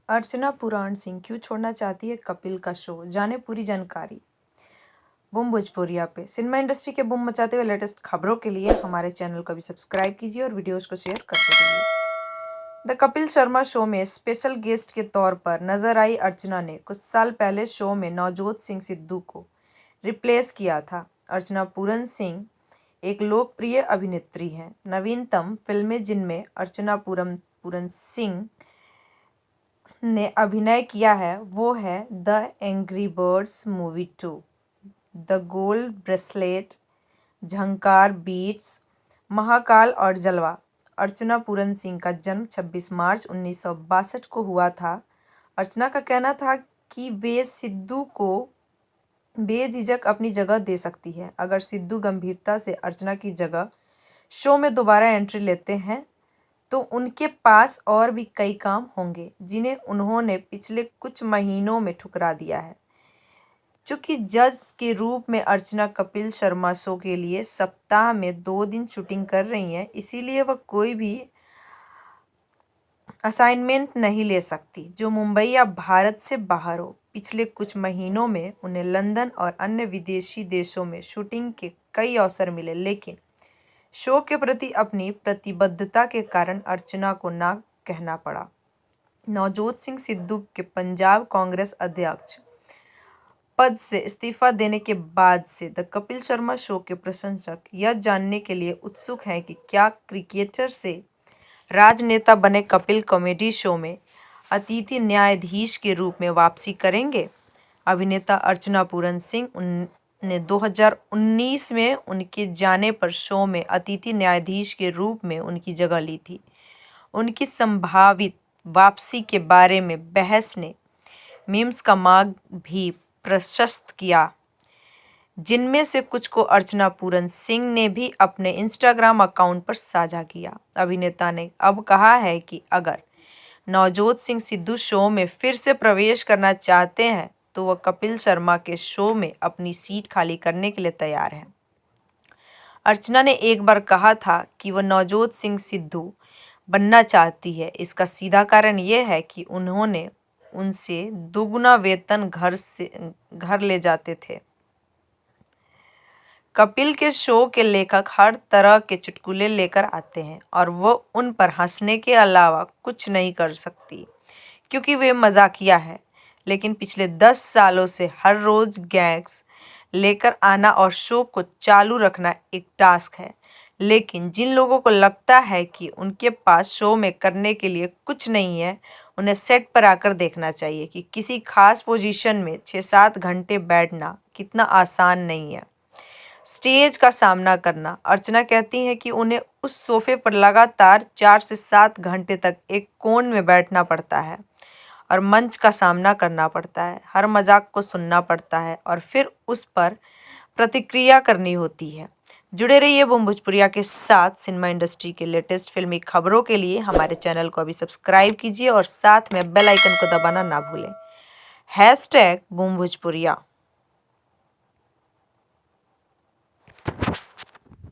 अर्चना पुराण सिंह क्यों छोड़ना चाहती है कपिल का शो, जाने पूरी जानकारी। बूम भोजपुरिया पे सिनेमा इंडस्ट्री के बूम मचाते हुए लेटेस्ट खबरों के लिए हमारे चैनल को भी सब्सक्राइब कीजिए और वीडियोस को शेयर करते रहिए। द कपिल शर्मा शो में स्पेशल गेस्ट के तौर पर नजर आई अर्चना ने कुछ साल पहले शो में नवजोत सिंह सिद्धू को रिप्लेस किया था। अर्चना पूरन सिंह एक लोकप्रिय अभिनेत्री हैं। नवीनतम फिल्में जिनमें अर्चना पूरन सिंह ने अभिनय किया है वो है the angry birds movie 2, the gold bracelet, Jhankaar beats, Mahakaal और जलवा। अर्चना पूरन सिंह का जन्म 26 मार्च 1962 को हुआ था। अर्चना का कहना था कि वे सिद्धू को बेझिझक अपनी जगह दे सकती है। अगर सिद्धू गंभीरता से अर्चना की जगह शो में दोबारा एंट्री लेते हैं तो उनके पास और भी कई काम होंगे जिन्हें उन्होंने पिछले कुछ महीनों में ठुकरा दिया है। चूंकि जज के रूप में अर्चना कपिल शर्मा शो के लिए सप्ताह में 2 दिन शूटिंग कर रही हैं, इसीलिए वह कोई भी असाइनमेंट नहीं ले सकती जो मुंबई या भारत से बाहर हो। पिछले कुछ महीनों में उन्हें लंदन और अन्य विदेशी देशों में शूटिंग के कई अवसर मिले, लेकिन शो के प्रति अपनी प्रतिबद्धता के कारण अर्चना को ना कहना पड़ा। नवजोत सिंह सिद्धू के पंजाब कांग्रेस अध्यक्ष पद से इस्तीफा देने के बाद से द कपिल शर्मा शो के प्रशंसक यह जानने के लिए उत्सुक हैं कि क्या क्रिकेटर से राजनेता बने कपिल कॉमेडी शो में अतिथि न्यायाधीश के रूप में वापसी करेंगे। अभिनेता अर्चना पूरन सिंह ने 2019 में उनके जाने पर शो में अतिथि न्यायाधीश के रूप में उनकी जगह ली थी। उनकी संभावित वापसी के बारे में बहस ने मीम्स का मार्ग भी प्रशस्त किया, जिनमें से कुछ को अर्चना पूरन सिंह ने भी अपने इंस्टाग्राम अकाउंट पर साझा किया। अभिनेता ने अब कहा है कि अगर नवजोत सिंह सिद्धू शो में फिर से प्रवेश करना चाहते हैं तो वह कपिल शर्मा के शो में अपनी सीट खाली करने के लिए तैयार है। अर्चना ने एक बार कहा था कि वह नवजोत सिंह सिद्धू बनना चाहती है। इसका सीधा कारण यह है कि उन्होंने उनसे दोगुना वेतन घर ले जाते थे। कपिल के शो के लेखक हर तरह के चुटकुले लेकर आते हैं और वो उन पर हंसने के अलावा कुछ नहीं कर सकती क्योंकि वे मजाकिया है। लेकिन पिछले 10 सालों से हर रोज गैग्स लेकर आना और शो को चालू रखना एक टास्क है। लेकिन जिन लोगों को लगता है कि उनके पास शो में करने के लिए कुछ नहीं है, उन्हें सेट पर आकर देखना चाहिए कि किसी खास पोजीशन में 6-7 घंटे बैठना कितना आसान नहीं है। स्टेज का सामना करना। अर्चना कहती हैं कि उन्हें उस सोफे पर लगातार 4 से 7 घंटे तक एक कोण में बैठना पड़ता है और मंच का सामना करना पड़ता है। हर मजाक को सुनना पड़ता है और फिर उस पर प्रतिक्रिया करनी होती है। जुड़े रहिए बूम भोजपुरिया के साथ। सिनेमा इंडस्ट्री के लेटेस्ट फिल्मी खबरों के लिए हमारे चैनल को अभी सब्सक्राइब कीजिए और साथ में बेल आइकन को दबाना ना भूलें। #बूम भोजपुरिया।